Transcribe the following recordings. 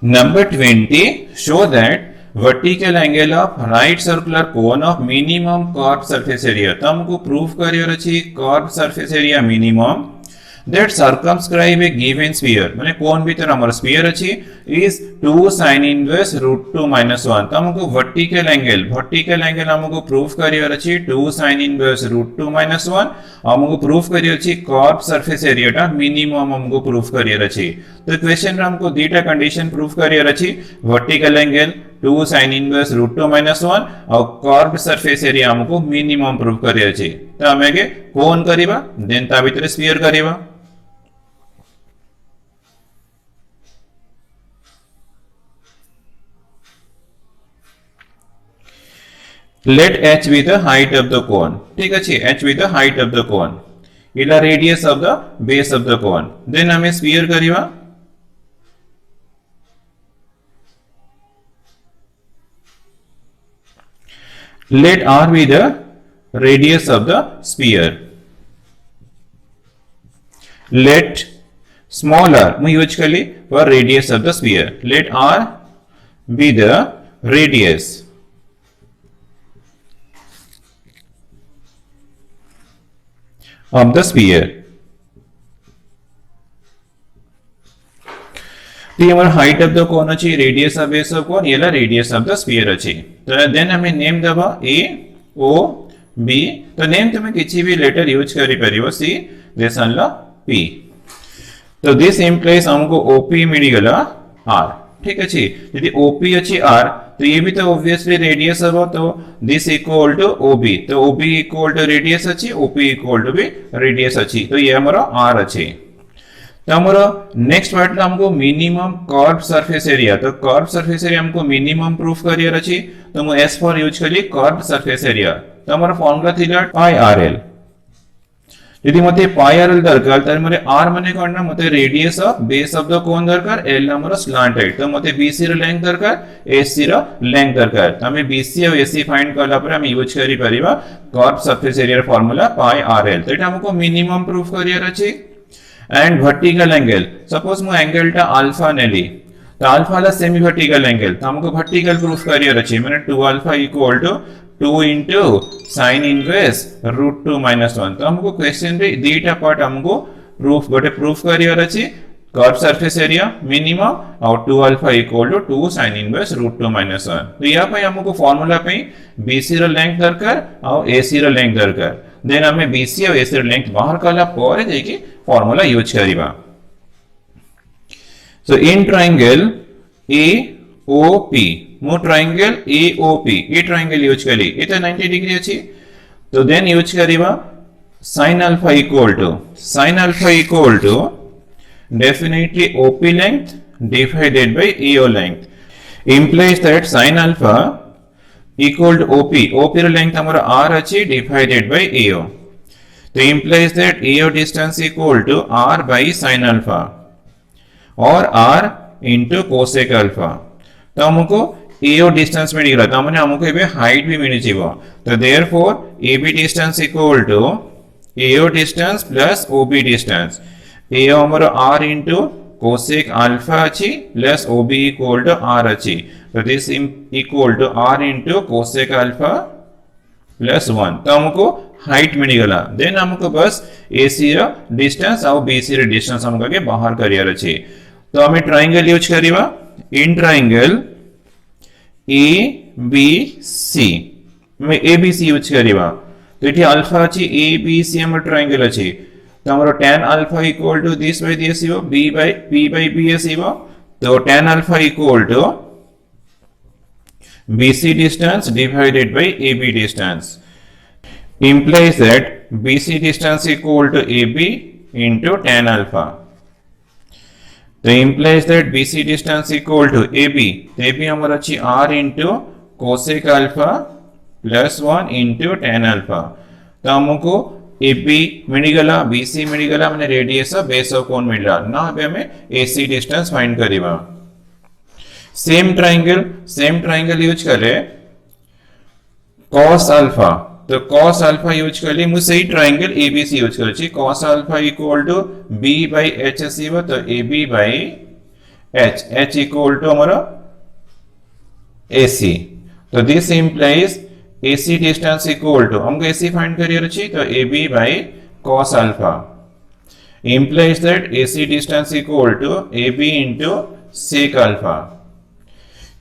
Number 20, show that vertical angle of right circular cone of minimum curved surface area. तो हमको proof करियर अछि curved surface area minimum that circumscribe a given sphere. माने कोन भीतर हमर sphere अछि is 2 sin inverse root 2 minus 1. तो हमको vertical angle हमको प्रूफ करियर अछि 2 sin inverse root 2 minus 1. हमको प्रूफ करियर अछि कर्व सरफेस एरिया टा मिनिमम हमको प्रूफ करियर अछि. तो क्वेश्चन रे हमको दीटा कंडीशन प्रूफ करियर अछि vertical angle 2 sin inverse root 2 minus 1 और कर्व सरफेस एरिया हमको मिनिमम प्रूफ करियर अछि. तो हमें के कोन करिबा देन ता भीतर स्फीयर करिबा. Let h be the height of the cone. ठीक अछि, h be the height of the cone. इला radius of the base of the cone. Then हमें sphere करिबा. Let r be the radius of the sphere. Let small r मैं use करी for radius of the sphere. Let r be the radius of the sphere. तो हमारा height of the कोन अछि radius of base of कोन येला radius of the sphere अछि. तो then हमें name दबा ए ओ बी. तो नेम तुम किछि भी लेटर यूज करि परिबो सी दिस अनला पी. तो दिस इंप्लाइज हमको ओपी मिली गला आर. ठीक अछि, यदि ओपी अछि आर तो ये भी तो ऑब्वियसली रेडियस हो. तो दिस इक्वल टू ओबी. तो ओबी इक्वल टू रेडियस अछि, ओपी इक्वल टू भी रेडियस अछि. तो ये हमारा आर अछि. तो हमारा नेक्स्ट पार्ट हमको मिनिमम कर्व सरफेस एरिया. तो कर्व सरफेस एरिया हमको मिनिमम प्रूफ करियर अछि. तो मु एस फॉर यूज करी कर्व सरफेस एरिया. तो हमारा फॉर्मूला थिला पाई आर एल. यदि मते पाई आर एल दरकार तर मरे आर माने कोन मते radius of base of the कोन दरकार, एल हमर स्लांट हाइट. तो मते बीसी रो लेंथ दरकार, एसी रो लेंथ दरकार. तो हमें बीसी और एसी फाइंड करला पर हम यूज करी परिबा curve surface area formula pi R L. तो एटा हमको मिनिमम प्रूफ करियर अछि. एंड वर्टिकल एंगल सपोज मु एंगल टा अल्फा नेली. तो अल्फा ला सेमी वर्टिकल एंगल. तो हमको वर्टिकल प्रूफ करियर अछि माने 2 alpha equal to 2 into sin inverse root 2 minus 1. तो हमको क्वेश्चन रे दीटा पार्ट हमको प्रूफ गोटे प्रूफ करियर अछि कर्व सरफेस एरिया मिनिमम और 2 alpha equal to 2 sin inverse root 2 minus 1. तो या पे हमको फार्मूला पे BC रो लेंथ दरकार और AC रो लेंथ दरकार. देन हमें BC और AC रो लेंथ बाहर कला पर जेकी फार्मूला यूज करिबा. सो इन ट्रायंगल AOP मो ट्रायंगल AOP ए ट्रायंगल यूज करी एटा 90 डिग्री अछि. तो देन यूज करिबा sin alpha equal to definitely OP length divided by AO length. Implies that sin alpha equal to OP. OP रो length हमरा r अछि divided by AO. तो implies that AO distance equal to r by sin alpha और r into cosec alpha. तो हमको AO distance मिल गला. तो माने हमको एबे हाइट भी मिल जिवो. तो therefore AB distance equal to AO distance plus OB distance. AO हमरो r into cosec alpha अछि plus OB equal to r अछि. तो this equal to r into cosec alpha plus 1. तो हमको हाइट मिल गला. देन हमको बस AC रो distance और BC रो डिस्टेंस हमको के बाहर करियर अछि. तो हमें ट्रायंगल यूज करिबा. इन ट्रायंगल ABC में ABC यूज करिबा. तो एठी अल्फा अछि ABC हमर ट्रायंगल अछि. तो हमरो tan alpha equal to this by this इवो b by p by bs इवो. तो tan alpha equal to BC distance divided by AB distance implies that BC distance equal to AB into tan alpha. तो implies that BC distance equal to AB. तो AB हमारा अच्छी r into cosec alpha plus 1 into tan alpha. तो हमको AB मिल गला, BC मिल गला माने radius of base of cone मिल रहा. ना अबे हमें AC डिस्टेंस फाइंड करिबा. सेम ट्रायंगल यूज करे cos alpha. तो cos alpha यूज कर ली मुझे सही ट्रायंगल ABC यूज कर ची. cos alpha equal to B by H सीवा. तो AB by h equal to हमारा AC. तो this implies AC distance equal to हमको AC फाइंड करियर अछि तो AB by cos alpha implies that AC distance equal to AB into sec alpha.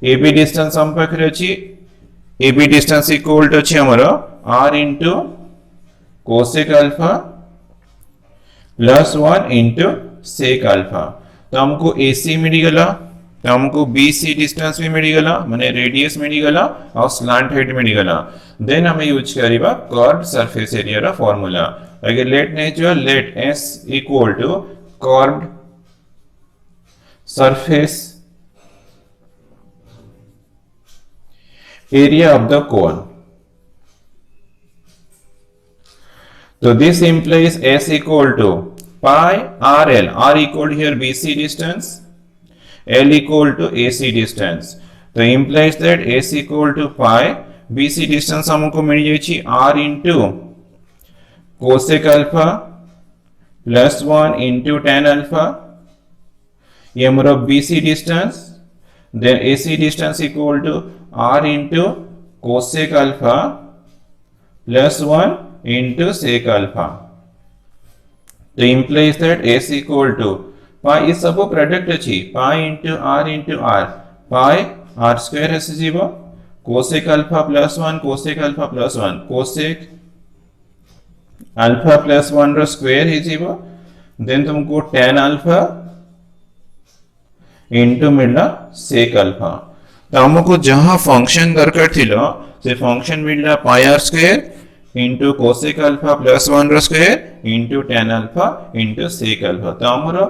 AB distance हम पाखरे अछि AB distance equal to अछि हमरो R into cosec alpha plus 1 into sec alpha. तो हमको AC मिल गला तो हमको BC डिस्टेंस भी मिल गला माने रेडियस मिल गला और स्लांट हेड मिल गला देन हमें यूज करिबा कर्व्ड सरफेस एरिया रा फार्मूला अगर let natural let S equal to curved surface area of the cone. So this implies S equal to pi RL, R equal here BC distance, L equal to AC distance. So implies that S equal to pi BC distance हमको मिल जाएगी R into cosec alpha plus 1 into tan alpha. ये हमारा BC distance, then AC distance equal to R into cosec alpha plus 1 into sec alpha. So implies that S equal to pi is सब product अछि pi into R pi R square has जीवो cosec alpha plus 1 cosec alpha plus 1 cosec alpha plus 1 रो square है जीवो then तुमको tan alpha into मिलना sec alpha. तो हमको जहाँ फंक्शन दरकार थिलो से फंक्शन मिलना pi R square into cosec alpha plus 1 रो square into tan alpha into sec alpha. तो हमरो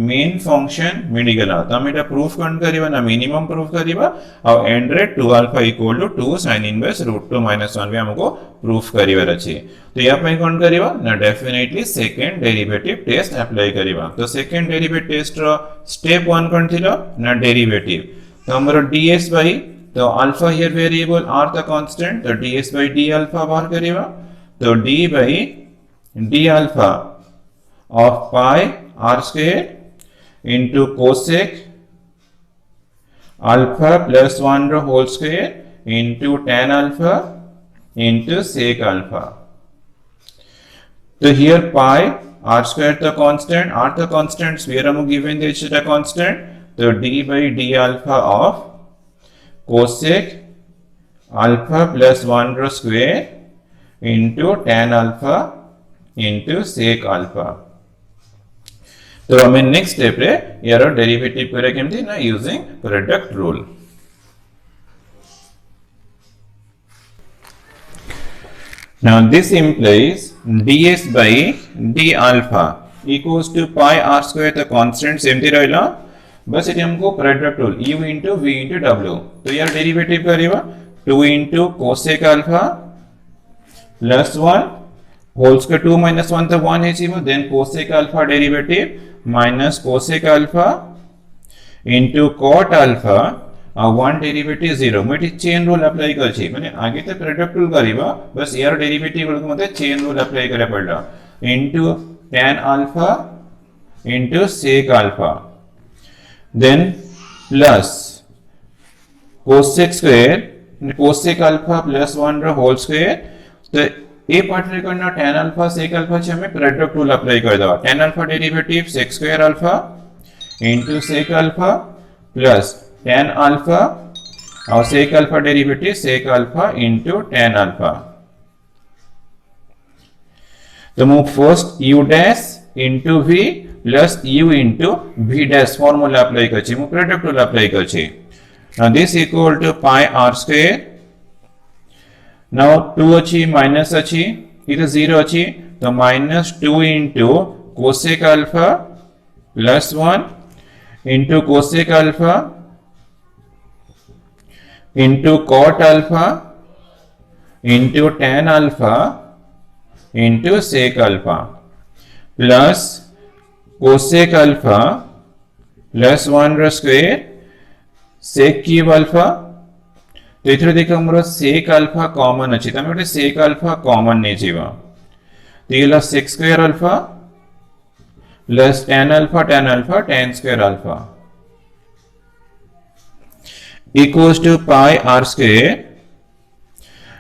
मेन फंक्शन मिल गला तो हम एटा प्रूफ कौन करिबा ना मिनिमम प्रूफ करिबा और and rate 2 alpha equal to 2 sin inverse √2 - 1 भी हमको प्रूफ करिबार अछि. तो या पे कौन करिबा ना definitely second derivative test apply करिबा. तो सेकंड डेरिवेटिव टेस्ट रो स्टेप 1 कौन थिलो ना डेरिवेटिव तो हमरो ds बाय तो alpha here variable r the constant तो ds बाय d अल्फा बाहर करिबा तो d by d alpha of pi r square into cosec alpha plus 1 रो whole square into tan alpha into sec alpha. तो here pi r square the constant r the constants where हम given this the constant तो d by d alpha of cosec alpha plus 1 रो square into tan alpha into sec alpha. तो हमें next step रे यार derivative करे केमती ना using product rule. Now this implies ds by d alpha equals to pi r square the constant सेमती रहला बस एटी हमको product rule u into v into w. तो यार डेरिवेटिव करिबा 2 into cosec alpha plus 1 whole square 2 minus 1 तो 1 है जीवो then cosec alpha derivative minus cosec alpha into cot alpha 1 derivative 0 मते चेन रूल अप्लाई कर छी माने आगे तो प्रोडक्ट रूल करिबा बस यार डेरिवेटिव रूल मते चेन रूल अप्लाई करे पड़ला into tan alpha into sec alpha then plus cosec square cosec alpha plus 1 रो होल स्क्वायर. तो ए पार्ट रे करना tan अल्फा sec अल्फा छे हमें प्रोडक्ट रूल अप्लाई कर दवा tan alpha derivative sec square alpha into sec alpha plus tan alpha और sec alpha derivative sec alpha into tan alpha. तो मु first u dash into v plus u into v dash formula apply कर छी मु product rule apply कर छी. now this equal to pi r square. now 2 अछि minus अछि इधर 0 अछि तो minus 2 into cosec alpha plus 1 into cosec alpha into cot alpha into tan alpha into sec alpha plus cosec alpha plus 1 रो square sec cube alpha. तो इथरे देखो हमरो sec alpha common अछि तमे ओटे sec alpha कॉमन नै जीवा तो येला sec square alpha plus tan alpha tan square alpha equals to pi r square.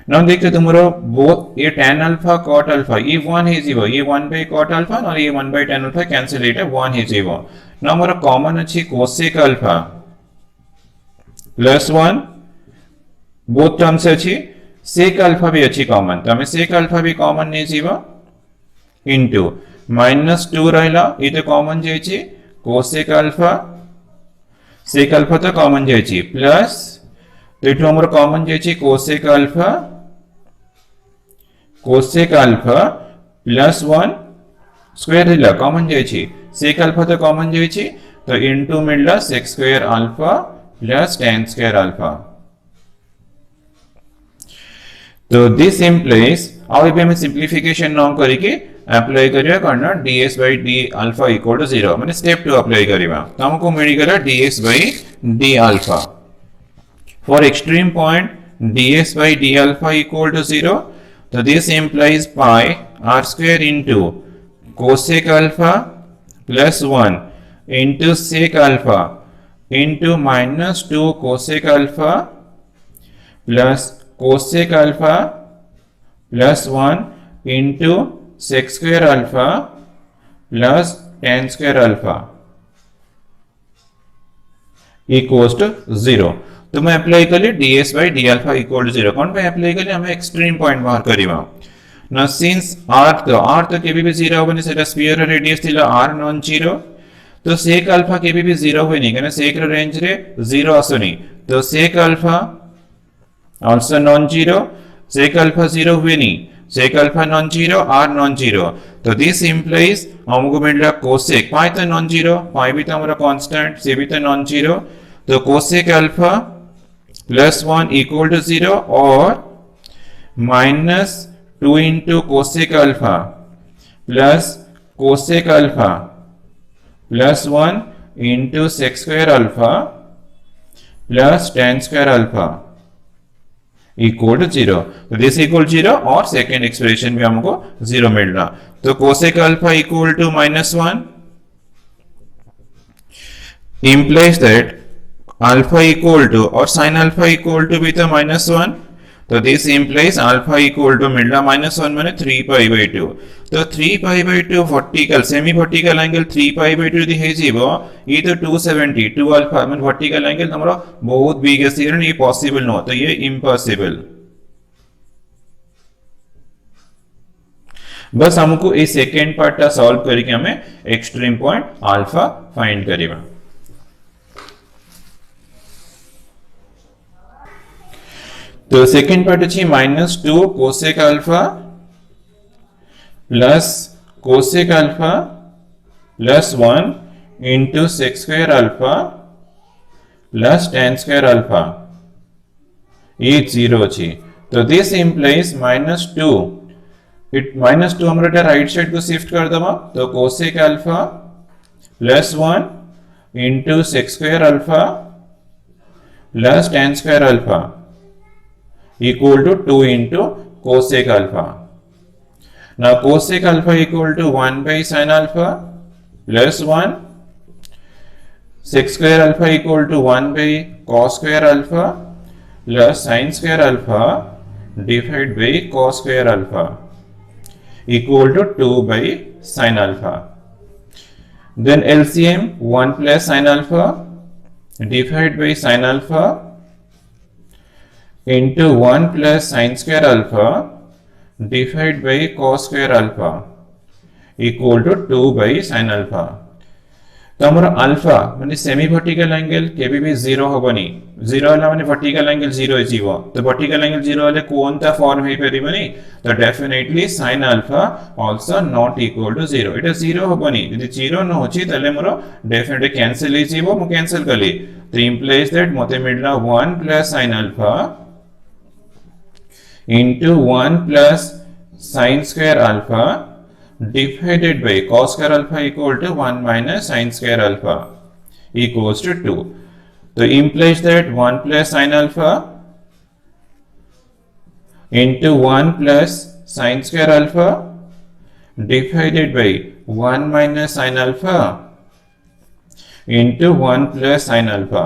Now देखते तुम्हारा both ये tan alpha cot alpha ये 1 है जीवो ये 1 by cot alpha और ये 1 by tan alpha cancel it 1 है जीवो. Now हमारा common अच्छी cosec alpha plus 1 both terms अच्छी sec alpha भी अच्छी common तो हमें sec alpha भी common नहीं जीवो into minus 2 रहेला ये तो common जायची cosec alpha sec alpha तो common जायची plus तो इट हमारा common जायची cosec alpha cosec alpha plus 1 square रहेला common जायची sec alpha तो common जायची तो into मिलला sec square alpha plus tan square alpha. तो this implies अब ये हमें simplification नाम करके apply करिया करना ds by d alpha equal to 0 मैंने step 2 apply करिया तो हमको मिलेगा ds by d alpha for extreme point ds by d alpha equal to 0. So this implies pi r square into cosec alpha plus 1 into sec alpha into minus 2 cosec alpha plus cosec alpha plus 1 into sec square alpha plus tan square alpha equals to 0. तो मैं apply कर लिया ds by d alpha equal to 0 कौन पे apply कर लिया हमें extreme point बाहर करीबा ना सिंस r तो केबी भी 0 होबनी सेटा स्फीयर रेडियस थिला r नॉन 0 तो sec alpha केबी भी 0 होय नहीं कने sec रेंज रे 0 आसोनी तो sec alpha also non 0 sec alpha 0 हुए नहीं sec alpha non 0 r non 0 तो this implies हमको मिल रहा cosec pi तो non 0 pi भी तो हमारा कांस्टेंट c भी तो non 0 तो cosec alpha plus 1 equal to 0 or minus 2 into cosec alpha plus cosec alpha plus 1 into sec square alpha plus tan square alpha equal to 0. तो this equal to 0 और second expression भी हमको 0 मिल रहा तो cosec alpha equal to minus 1 implies that alpha equal to और sin alpha equal to भी तो minus 1 तो this implies alpha equal to मिलना minus 1 माने 3 pi by 2 तो 3 pi by 2 vertical semi vertical angle 3 pi by 2 दिखे जीवो ये तो 270 2 alpha माने vertical angle हमारा बहुत big है सीरन ये possible नो तो ये impossible बस हमको इस सेकेंड पार्ट का सॉल्व करके हमें एक्सट्रीम पॉइंट अल्फा फाइंड करेगा तो सेकेंड पार्ट अच्छी -2 cosec alpha plus cosec alpha plus 1 into sec square alpha plus tan square alpha ये 0 अच्छी तो दिस इंप्लाइज -2 इट -2 हमारा राइट साइड को शिफ्ट कर दबा तो cosec alpha plus 1 into sec square alpha plus tan square alpha equal to 2 into cosec alpha. Now cosec alpha equal to 1 by sin alpha plus 1 sec square alpha equal to 1 by cos square alpha plus sin square alpha divided by cos square alpha equal to 2 by sin alpha. Then LCM 1 plus sin alpha divided by sin alpha into 1 plus sin square alpha divided by cos square alpha equal to 2 by sin alpha. तो हमारा alpha माने semi vertical angle केबी भी 0 होबनी 0 वाला माने vertical angle 0 है जीवो तो vertical angle 0 वाले कोनता फॉर्म है परिबनी तो definitely sin alpha also not equal to 0 इटा 0 होबनी यदि 0 न होची तले मोर डेफिनेटली कैंसिल ही जीवो मु कैंसिल करली तो इंप्लाइज दैट मते मिलना 1 plus sin alpha into 1 plus sin square alpha divided by cos square alpha equal to 1 minus sin square alpha equals to 2. So implies that 1 plus sin alpha into 1 plus sin square alpha divided by 1 minus sin alpha into 1 plus sin alpha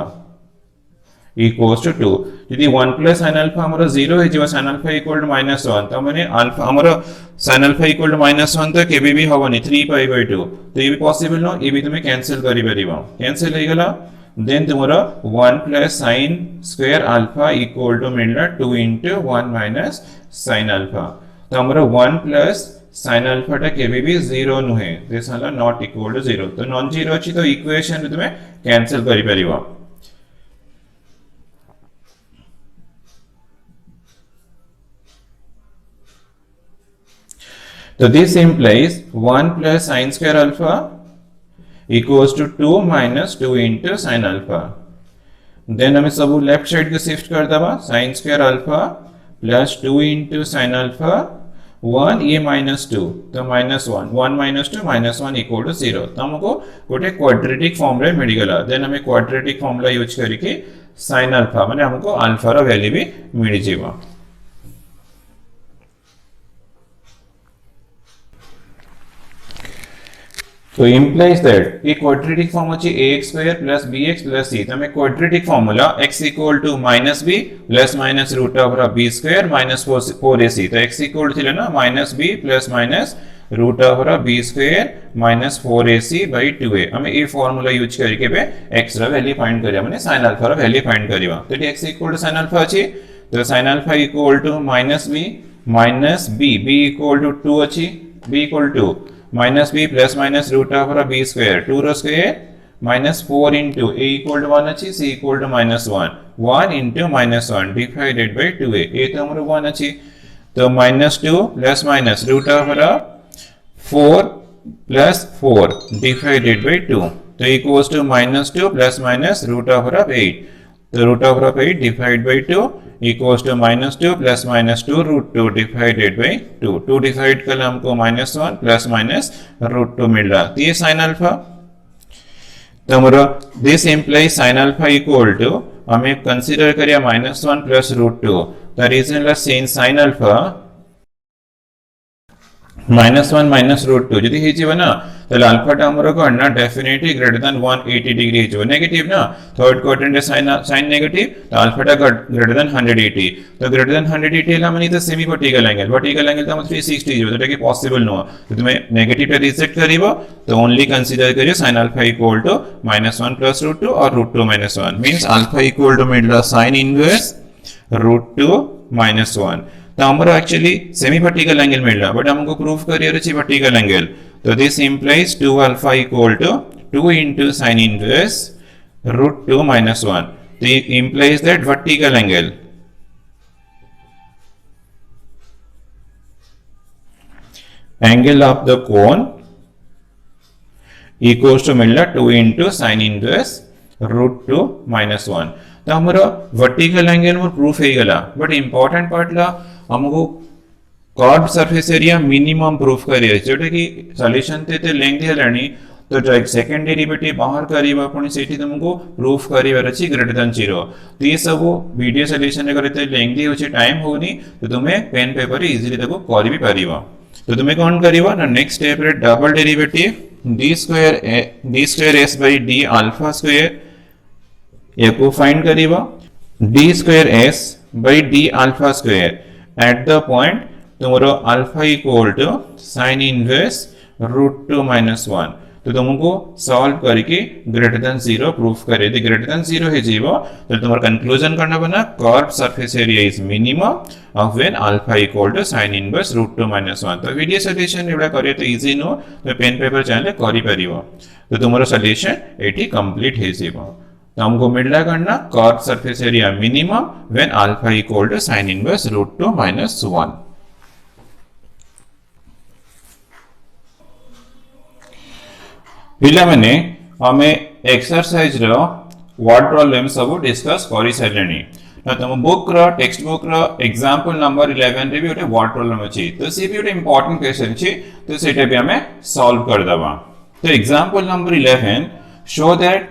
equals to 2 यदि 1 plus sin alpha हमरो 0 है जो sin alpha equal to -1 तो माने alpha हमरो sin alpha equal to -1 तो केबे भी होबनी 3π/2 तो ये भी पॉसिबल नो ये भी तुमे कैंसिल करि परिबो कैंसिल हो गला देन तुम्हारा 1 plus sin square alpha equal to मिलला 2 into 1 minus sin alpha तो हमारा 1 plus sin alpha टा केबे भी 0 नुहे दिस हला नॉट इक्वल टू 0 तो नॉन जीरो अछि तो इक्वेशन तुमे कैंसिल करि परिबो तो this implies 1 plus sin square alpha equals to 2 minus 2 into sin alpha. Then हमें सब लेफ्ट साइड को शिफ्ट कर दबा sin square alpha plus 2 into sin alpha 1 ये minus 2 तो minus 1 1 minus 2 minus 1 equal to 0 तो हमको गोटे क्वाड्रेटिक फॉर्मूला मिल गला देन हमें क्वाड्रेटिक फॉर्मूला यूज करके sin alpha माने हमको अल्फा रो वैल्यू भी मिल जेबा तो implies that ये quadratic form अछि ax square plus bx plus c तो हमें quadratic formula x equal to minus b plus minus root over b square minus 4ac तो x equal to थिला ना minus b plus minus root over b square minus 4ac by 2a हमें ये formula use करके बे x रा value find करिया माने sin alpha रा वैल्यू फाइंड करिवा तो x equal to sin alpha अछि तो sin alpha equal to minus b equal to 2 अछि b equal to minus b plus minus root over b square 2 row square minus 4 into a equal to 1 अछि c equal to minus 1 into minus 1 divided by 2a a तो हमरो 1 अछि तो minus 2 plus minus root over 4 plus 4 divided by 2 तो equals to minus 2 plus minus root over 8 तो root over 8 divided by 2 equals to minus 2 plus minus 2 root 2 divided by 2 2 divide कर हमको minus 1 plus minus root 2 मिल रहा तो ये sin alpha तो हमारा this implies sin alpha equal to हमें consider करिया minus 1 plus root 2 the reason is sin alpha minus 1 minus root 2 यदि हे ना तो अल्फा टा हमरो करना डेफिनेटली ग्रेटर देन 180 डिग्री हे नेगेटिव ना थर्ड क्वाड्रेंट साइन नेगेटिव तो अल्फा टा ग्रेटर देन 180 तो ग्रेटर देन 180 ला माने तो सेमी वर्टिकल एंगल तो 360 जो तो कि पॉसिबल नो तो तुम्हें नेगेटिव टा रिजेक्ट करिवो तो ओनली कंसीडर करियो sin alpha equal to -1 plus root 2 or root 2 minus 1 means alpha equal to मिल रहा sin inverse root 2 minus 1 तो हमारा एक्चुअली सेमी वर्टिकल एंगल मिल रहा बट हमको प्रूफ करिए रही वर्टिकल एंगल तो this implies 2 alpha equal to 2 into sin inverse root 2 minus 1 तो ये implies that vertical angle angle of the cone equals to मिल रहा 2 into sin inverse root 2 minus 1 तो हमारा वर्टिकल एंगल में प्रूफ है गला बट इंपॉर्टेंट पार्ट ला हमको curved surface area minimum proof करिए जोटा कि सॉल्यूशन ते लेंथ हेलानी तो जो सेकंड डेरिवेटिव बाहर करिबा पुनी सेठी तुमको प्रूफ करिवार अछि ग्रेटर देन 0 तो ये सब वीडियो सॉल्यूशन रे करते लेंथी होछि टाइम होनी तो तुम्हें पेन पेपर रे इजीली तको करि भी परिबा तो तुम्हें कोन करिवो ना नेक्स्ट स्टेप रे double derivative d square s by d alpha square ये को फाइंड करिबा d square s by d alpha square at the point तुम्हारा alpha equal to sin inverse root 2 minus 1 तो तुमको सॉल्व करके ग्रेटर देन 0 प्रूफ करे दे greater than 0 है जीवो तो तुम्हारा कंक्लूजन करना बना curve surface area is minimum of when alpha equal to sin inverse root 2 minus 1 तो वीडियो सॉल्यूशन एबडा करे तो इजी नो तो पेन पेपर चाहे करि परिबो तो तुम्हारा सॉल्यूशन एटी कंप्लीट है जीवो तो हमको मिलना करना curve surface area minimum when alpha equal to sin inverse root 2 minus 1 पिला माने हमें एक्सरसाइज रो वर्ड प्रॉब्लम सब डिस्कस करि सलेनी ना तुम बुक रो टेक्स्ट बुक रो एग्जांपल नंबर 11 रे भी ओटे वर्ड प्रॉब्लम अछि तो सी भी ओटे इंपोर्टेंट क्वेश्चन छी तो सेटा भी हमें सॉल्व कर दबा तो example number 11 show that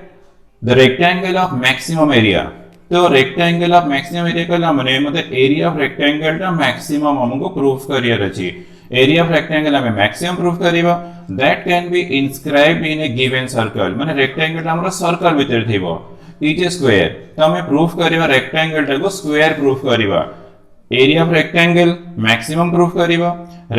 the rectangle of maximum area तो रेक्टेंगल ऑफ मैक्सिमम एरिया कला माने मतलब एरिया ऑफ रेक्टेंगल टा मैक्सिमम हमको प्रूफ करियर अछि एरिया ऑफ रेक्टेंगल हमें मैक्सिमम प्रूफ करिबा that can be inscribed in A given circle माने रेक्टेंगल हमरो सर्कल भीतर थिबो इज स्क्वायर तो हमें प्रूफ करवा रेक्टेंगल टाको स्क्वायर प्रूफ करवा area of rectangle maximum proof करवा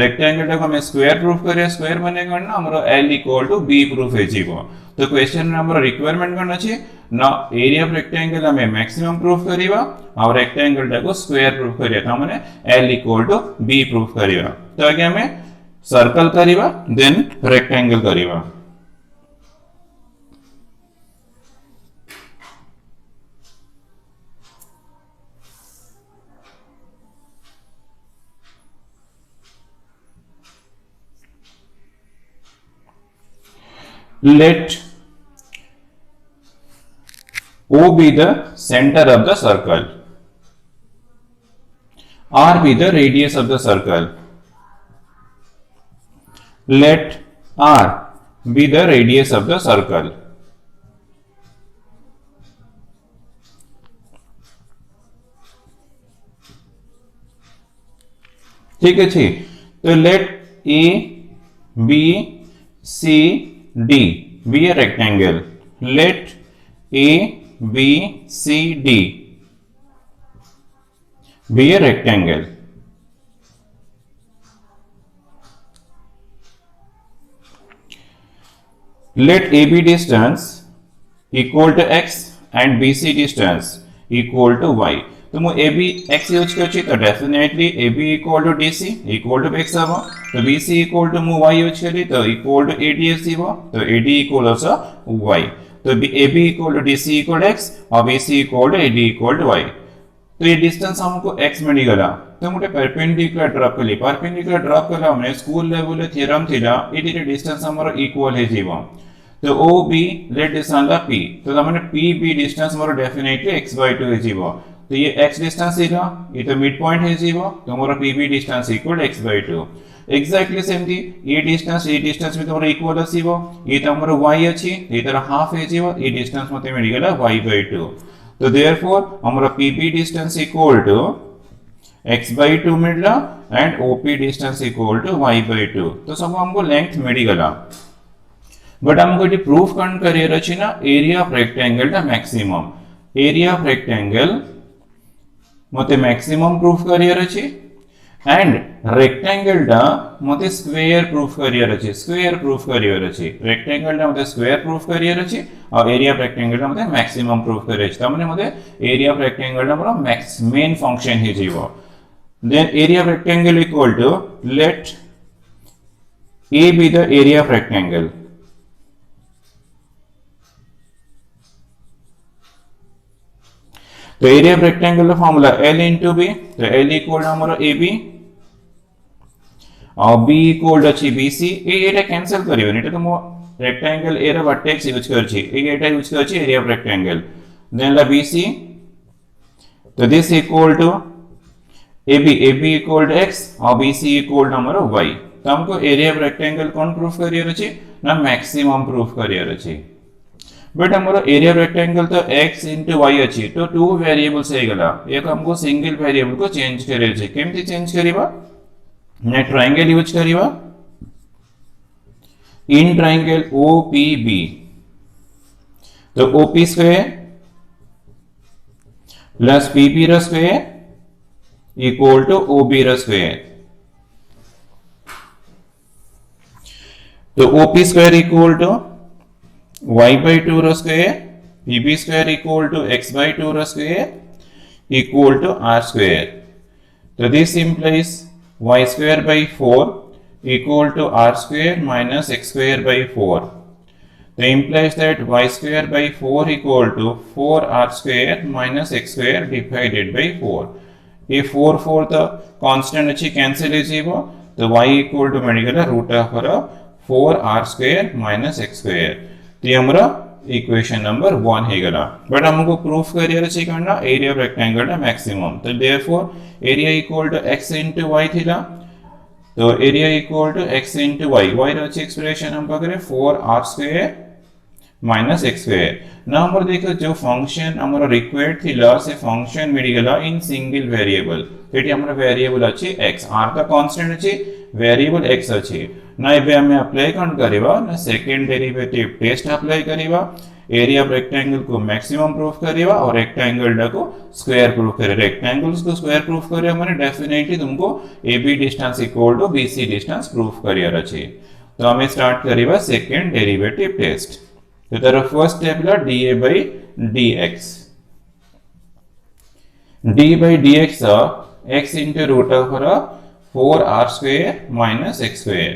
रेक्टेंगल टाको हमें स्क्वायर प्रूफ करवा स्क्वायर माने कोन ना हमरो l equal to b proof हे जीवो तो क्वेश्चन में हमरो रिक्वायरमेंट कोन अछि ना एरिया ऑफ रेक्टेंगल हमें मैक्सिमम प्रूफ करवा और रेक्टेंगल टाको स्क्वायर प्रूफ करवा त माने l equal to b proof करवा तो आगे हमें सर्कल करवा देन रेक्टेंगल करवा let O be the center of the circle, R be the radius of the circle. Let R be the radius of the circle. ठीक है जी तो let A B C D be a rectangle. Let A B C D be a rectangle. Let AB distance equal to x and BC distance equal to y. तो मु AB x use करछि तो definitely AB equal to DC equal to x हबो तो BC equal to मु y use करी तो equal to AD आसीबो तो AD इक्वल ऑल्सो y तो AB equal to DC equal to x और BC equal to AD equal to y तो ये डिस्टेंस हमको x मिली गला तो मोटे परपेंडिकुलर ड्रॉप कली परपेंडिकुलर ड्रॉप कला हमने स्कूल लेवल रे थ्योरम थिला एडी डिस्टेंस हमरो इक्वल हे जीवो तो OB लेट डिस्टेंस ला P तो हमने PB डिस्टेंस हमरो डेफिनेटली x/2 हे जीवो तो ये x डिस्टेंस इला ये तो मिड पॉइंट है जीवो तो हमारा PB distance equal x/2 exactly same थी ये डिस्टेंस में तुम्हारा इक्वल आसीबो ये तो हमारा y अछि ये तरह हाफ है जीवो ये डिस्टेंस मते मिल गेला y/2 तो देयरफॉर हमारा PB distance equal to x/2 मिलला and OP distance equal to y/2 तो सब हमको लेंथ मिल गेला बट हमको ये प्रूफ कौन करियर अछि ना एरिया ऑफ रेक्टेंगल दा मैक्सिमम एरिया ऑफ रेक्टेंगल मते मैक्सिमम प्रूफ करियर अछि एंड रेक्टेंगल दा मते स्क्वायर प्रूफ करियर अछि स्क्वायर प्रूफ करियर अछि रेक्टेंगल दा मते स्क्वायर प्रूफ करियर अछि और एरिया ऑफ रेक्टेंगल दा मते मैक्सिमम प्रूफ करियर अछि तमने मते एरिया ऑफ रेक्टेंगल दा हमरा मैक्स मेन फंक्शन हे जीवो then area of rectangle equal to let A be the area of rectangle तो एरिया ऑफ रेक्टेंगल का फार्मूला L into B तो L इक्वल हमारा AB और B इक्वल अछि BC एटा कैंसिल करियो नेटा तो मो रेक्टेंगल एरा वर्टेक्स यूज करछि एटा यूज करछि एरिया ऑफ रेक्टेंगल देन ला BC तो this equal to AB equal to x और BC इक्वल टू हमारा y तो हमको एरिया ऑफ रेक्टेंगल कौन प्रूफ करियर अछि ना मैक्सिमम प्रूफ करियर अछि बट हमारा एरिया ऑफ रेक्टेंगल तो x into y अछि तो टू वेरिएबल्स हे गला एक हमको सिंगल वेरिएबल को चेंज करे छै केमति चेंज करिबा ने ट्रायंगल यूज करिबा इन ट्रायंगल OPB तो OP स्क्वायर प्लस PP रा स्क्वायर इक्वल टू OB रा स्क्वायर तो OP square equal to y/2 रा square PB square equal to x/2 रा square equal to r square तो this implies y square by 4 equal to r square minus x square by 4 तो implies that y square by 4 equal to 4r square minus x square divided by 4 ये 4 तो constant अछि cancel हो जीवो तो y equal to मिल root of 4r square minus x square तो ये हमरा इक्वेशन नंबर 1 हे गला बट हमको प्रूफ करियर अछि करना एरिया ऑफ रेक्टेंगल दा मैक्सिमम तो therefore area equal to x into y थिला तो area equal to x into y y रछि एक्सप्रेशन हम पकरे 4r square minus x square ना हमर देखो जो फंक्शन हमर रिक्वायर्ड थिला से फंक्शन मिल गेला इन सिंगल वेरिएबल एटी हमर वेरिएबल अछि x r का कांस्टेंट अछि वेरिएबल x अछि ना एबे हमें अप्लाई कोन करबा ना सेकंड डेरिवेटिव टेस्ट अप्लाई करबा एरिया ऑफ रेक्टेंगल को मैक्सिमम प्रूफ करिवा और रेक्टेंगल को स्क्वायर प्रूफ करे रेक्टेंगल्स को स्क्वायर प्रूफ करिवा माने डेफिनेटली तुमको AB distance equal to BC distance proof करियार अछि। तो हमें स्टार्ट करिवा सेकंड डेरिवेटिव टेस्ट। तो तार फर्स्ट स्टेप ला dA by dx d by dx x into root of 4r square minus x square।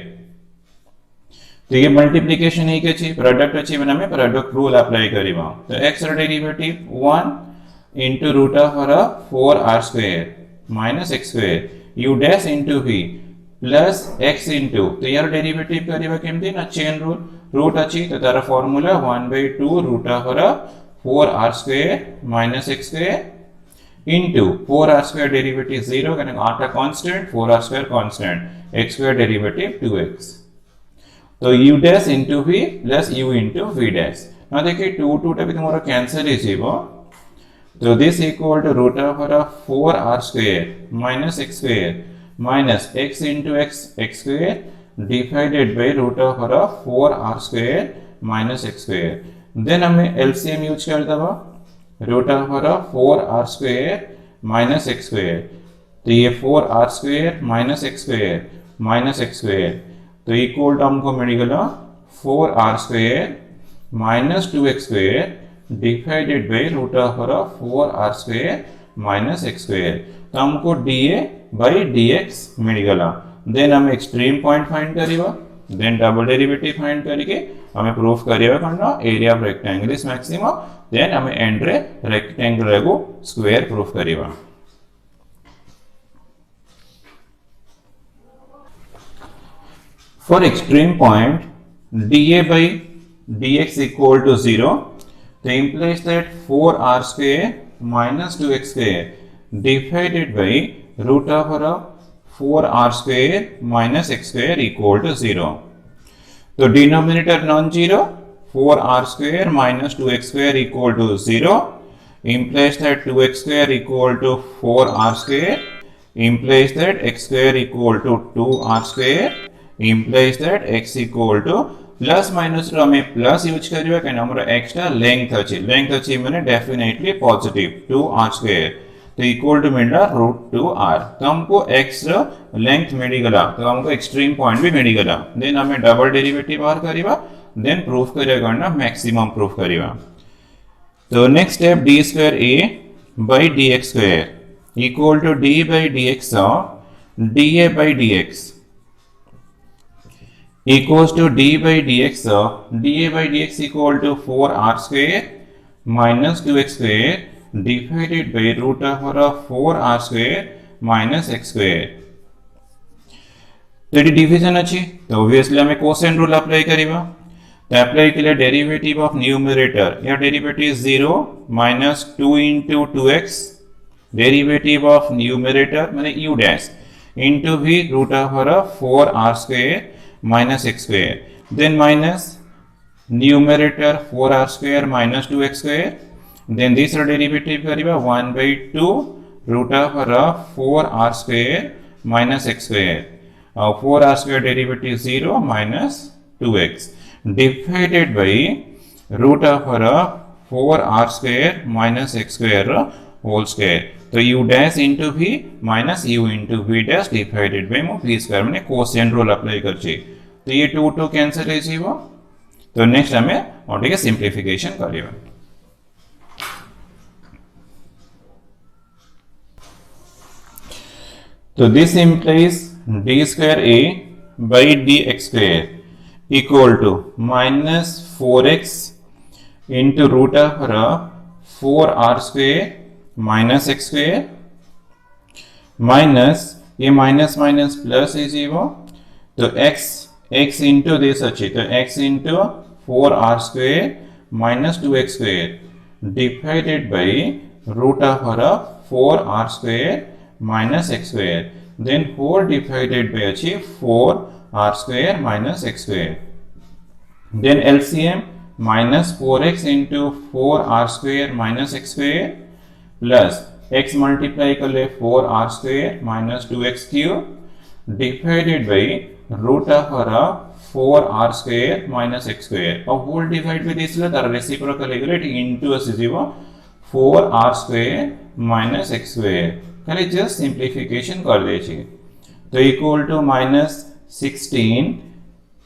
तो ये मल्टीप्लिकेशन ही के प्रोडक्ट अच्छी मैंने हमें प्रोडक्ट रूल अप्लाई करिवा। तो x रा derivative 1 into root of 4r square minus x square u dash into v plus x into तो यार डेरिवेटिव करिवा केमती ना चेन रूल रूट अच्छी तो तारा formula 1/2 root of 4r square minus x square into 4r square derivative 0 कने r का constant 4r square constant x square derivative 2x। तो u dash into v plus u into v dash ना देखिए 2 टा भी तुम्हारा कैंसिल ही जीवो। तो this equal to root of 4r square minus x square minus x into x square divided by root of 4r square minus x square। Then हमें LCM use कर दबा root of 4r square minus x square। तो ये 4r square minus x square तो equal to हमको मिल गया 4r square minus 2x square divided by root of 4r square minus x square। तो हमको dA by dx मिल गया। Then हमें extreme point find करिवा देन डबल डेरिवेटिव फाइंड करके हमें प्रूफ करिवा करना area of rectangle is maximum. Then हमें एंड रे रेक्टेंगल को स्क्वायर प्रूफ करिवा। For extreme point dA by dx equal to 0 तो implies that 4r square minus 2x square divided by root of 4r square minus x square equal to 0। तो denominator non zero 4r square minus 2x square equal to 0 implies that 2x square equal to 4r square implies that x square equal to 2r square implies that x equal to plus minus rho हमें plus use करियो कि हमरो extra length अछि माने definitely positive 2r square तो equal to मिलला √2r। तो हमको x रो लेंथ मिली गला तो हमको एक्सट्रीम पॉइंट भी मिली गला। देन हमें डबल डेरिवेटिव बाहर करिवा देन प्रूफ करिया करना मैक्सिमम प्रूफ करिवा। तो next step d square a by dx square equal to d by dx dA by dx equals to d by dx dA by dx equal to 4r square minus 2x square divided by root of 4r square minus x square। तो ये division अच्छी तो obviously हमें quotient rule apply करिवा। तो apply के लिए derivative of numerator या derivative 0 minus 2 into 2x derivative of numerator माने u dash into v root of 4r square minus x square then minus numerator 4r square minus 2x square then this derivative kariba 1/2 root of 4r square minus x square 4r square derivative 0 minus 2x divided by root of 4r square minus x square whole square। तो u dash into v minus u into v dash divided by v square मैंने quotient rule apply करछी। तो ये 2 cancel है जीवो। तो next हमें और सिंप्लिफिकेशन करियो। तो this implies d square a by dx square equal to minus 4x into root of 4r square minus x square minus ये माइनस माइनस प्लस है जीवो। तो x into this अच्छी तो x into 4r square minus 2x square divided by root of 4r square minus x square then 4 divided by अच्छी 4r square minus x square then LCM minus 4x into 4r square minus x square plus x multiply कर ले 4r square minus 2x cube divided by root of 4r square minus x square और whole divide by this तार reciprocal into आसीजिवो 4r square minus x square खाली just simplification कर देछि तो equal to minus 16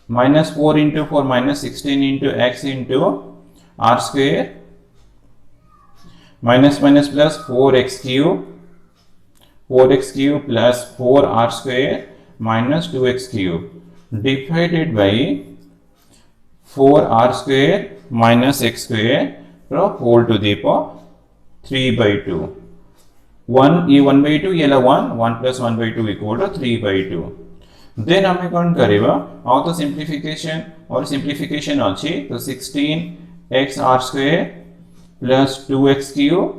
minus 4 into 4 minus 16 into x into r square minus minus plus 4x cube plus 4r square minus 2x cube divided by 4r square minus x square whole to the power 3 by 2. 1 by 2 ये 1 plus 1 by 2 equal to 3 by 2. Then हमें कौन करेगा और तो simplification अच्छी तो 16x r square plus 2x cube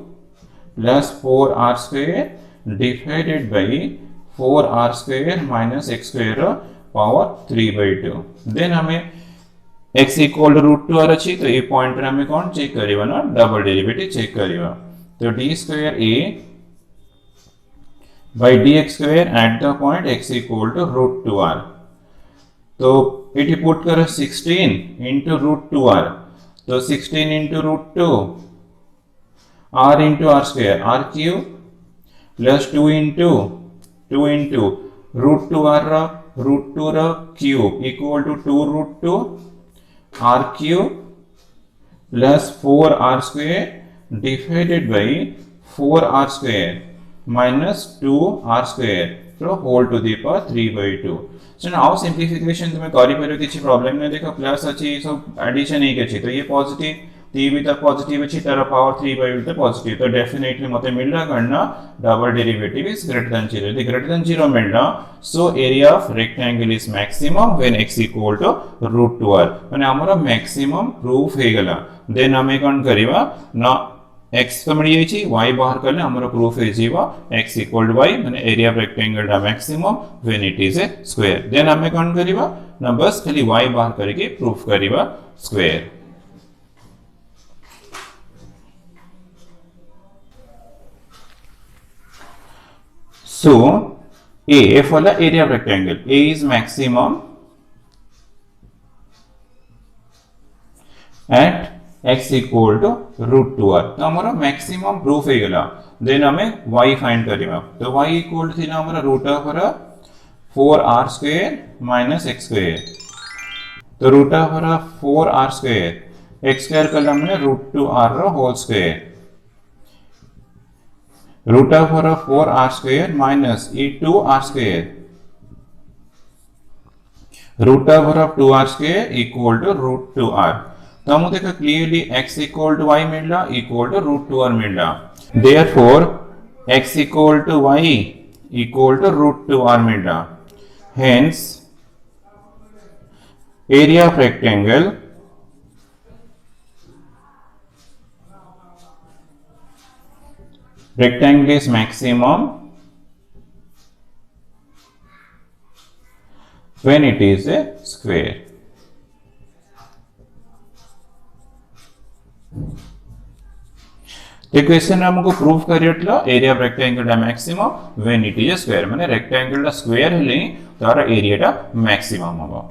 plus 4r square divided by 4r square minus x square power 3 by 2. Then हमें x equal to root 2 अच्छी तो ये पॉइंट रे हमें कौन चेक करिवा ना डबल डेरिवेटिव चेक करिवा तो d square a by dx square at the point x equal to root 2r तो इटी पुट करो 16 into root 2r तो 16 into root 2 r into r square r cube plus 2 into root 2r cube equal to 2 root 2 r cube plus 4r square divided by 4r square minus 2r square so whole to the power 3 by 2. So now simplification तुम्हें करी परियो किसी problem नहीं देखो plus अच्छी सब addition एक अच्छी तो ये पॉजिटिव ती भी तक पॉजिटिव अच्छी तरह पावर 3 by 2 पॉजिटिव तो डेफिनेटली मते मिल रहा करना double derivative is greater than 0 यदि ग्रेटर देन 0 मिल रहा so area of rectangle is maximum when x equal to root 2r माने हमरो मैक्सिमम प्रूफ हे गला देन हमें कोन करिवा ना x तो मिल जाई छी y बाहर करले हमरो प्रूफ हे जीवा x इक्वल टू y माने एरिया ऑफ रेक्टेंगल दा maximum when it is a square then हमें कोन करिवा ना बस खाली y बाहर करके प्रूफ करिवा square. So A for the area of rectangle A is maximum at x equal to root 2r तो हमारा मैक्सिमम प्रूफ है गला देन हमें y फाइंड करिवा तो y इक्वल टू थिना हमारा root of 4r square minus x square तो root of 4r square x square कल हमने रूट 2r रो whole square root of 4r square minus e 2r square root of 2r square equal to root 2r तो हम देखो clearly x equal to y मिल रहा equal to root 2r मिल रहा therefore x equal to y equal to root 2r मिल रहा hence area of rectangle is maximum when it is a square. तो question हमको proof करियटला area of rectangle दा maximum when it is a square माने rectangle दा square हेले तार area दा maximum होबा